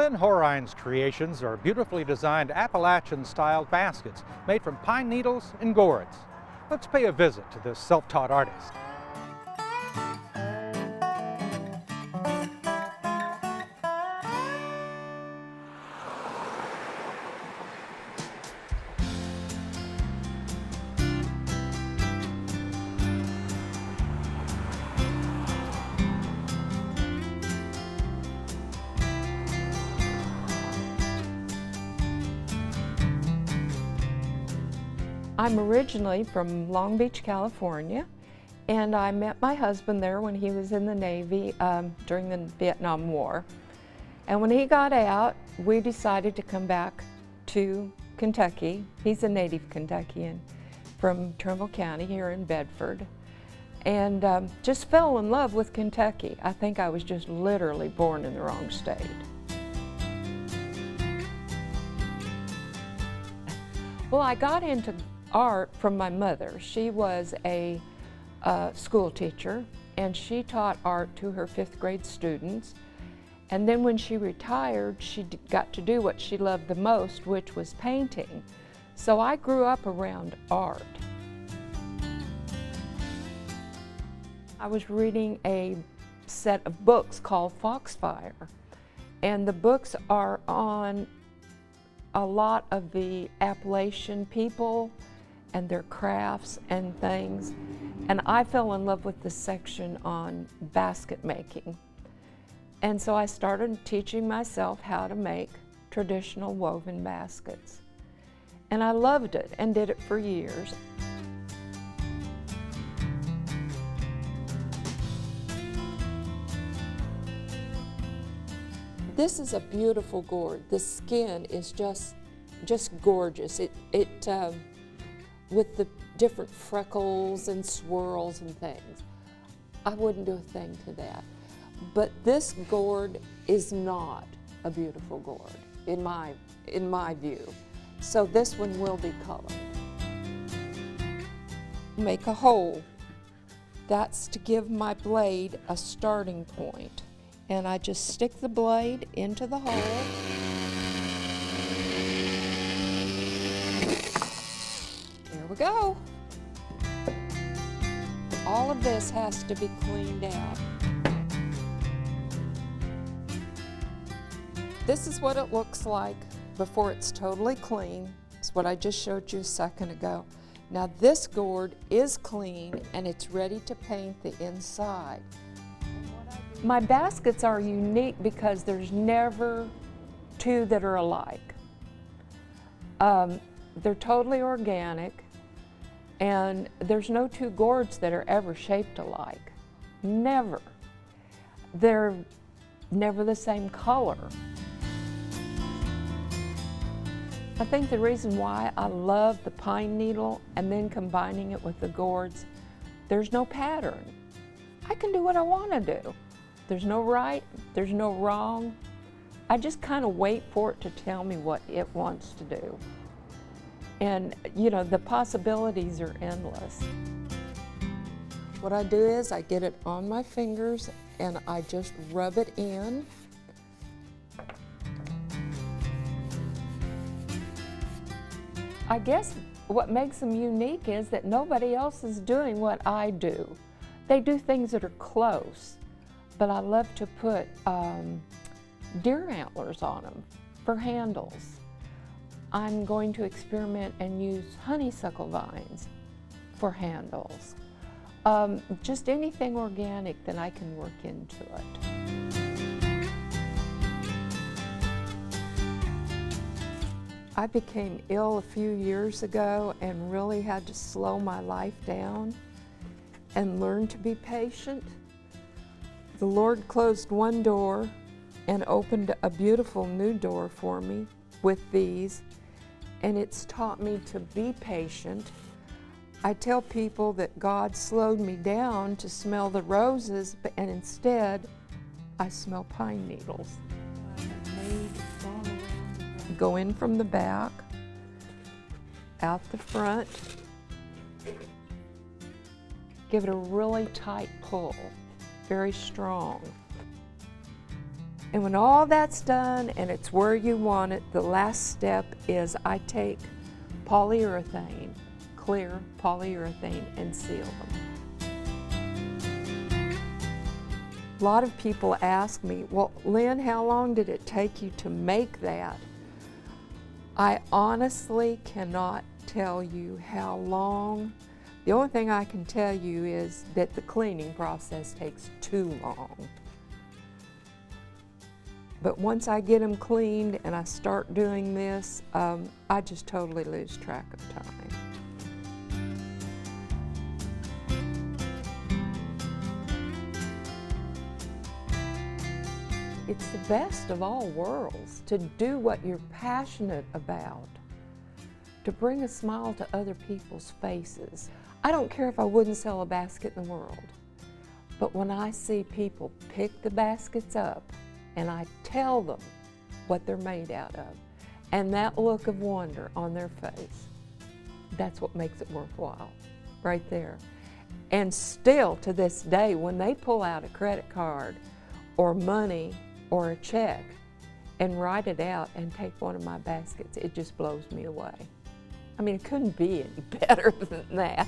Lynn Horine's creations are beautifully designed Appalachian-styled baskets made from pine needles and gourds. Let's pay a visit to this self-taught artist. I'm originally from Long Beach, California, and I met my husband there when he was in the Navy during the Vietnam War. And when he got out, we decided to come back to Kentucky. He's a native Kentuckian from Trimble County here in Bedford, and just fell in love with Kentucky. I think I was just literally born in the wrong state. Well, I got into art from my mother. She was a school teacher, and she taught art to her 5th grade students. And then when she retired, she got to do what she loved the most, which was painting. So I grew up around art. I was reading a set of books called Foxfire, and the books are on a lot of the Appalachian people and their crafts and things. And I fell in love with the section on basket making. And so I started teaching myself how to make traditional woven baskets. And I loved it and did it for years. This is a beautiful gourd. The skin is just gorgeous. With the different freckles and swirls and things. I wouldn't do a thing to that. But this gourd is not a beautiful gourd in my view. So this one will be colored. Make a hole. That's to give my blade a starting point. And I just stick the blade into the hole. There we go. All of this has to be cleaned out. This is what it looks like before it's totally clean. It's what I just showed you a second ago. Now this gourd is clean and it's ready to paint the inside. My baskets are unique because there's never two that are alike. They're totally organic, and there's no two gourds that are ever shaped alike. Never. They're never the same color. I think the reason why I love the pine needle and then combining it with the gourds, there's no pattern. I can do what I want to do. There's no right, there's no wrong. I just kind of wait for it to tell me what it wants to do. And you know, the possibilities are endless. What I do is I get it on my fingers and I just rub it in. I guess what makes them unique is that nobody else is doing what I do. They do things that are close. But I love to put deer antlers on them for handles. I'm going to experiment and use honeysuckle vines for handles. Just anything organic that I can work into it. I became ill a few years ago and really had to slow my life down and learn to be patient. The Lord closed one door and opened a beautiful new door for me with these, and it's taught me to be patient. I tell people that God slowed me down to smell the roses, and instead I smell pine needles. Go in from the back, out the front, give it a really tight pull. Very strong. And when all that's done and it's where you want it, the last step is I take polyurethane, clear polyurethane, and seal them. A lot of people ask me, well, Lynn, how long did it take you to make that? I honestly cannot tell you how long. The only thing I can tell you is that the cleaning process takes too long. But once I get them cleaned and I start doing this, I just totally lose track of time. It's the best of all worlds to do what you're passionate about, to bring a smile to other people's faces. I don't care if I wouldn't sell a basket in the world, but when I see people pick the baskets up and I tell them what they're made out of, and that look of wonder on their face, that's what makes it worthwhile, right there. And still to this day, when they pull out a credit card or money or a check and write it out and take one of my baskets, it just blows me away. I mean, it couldn't be any better than that.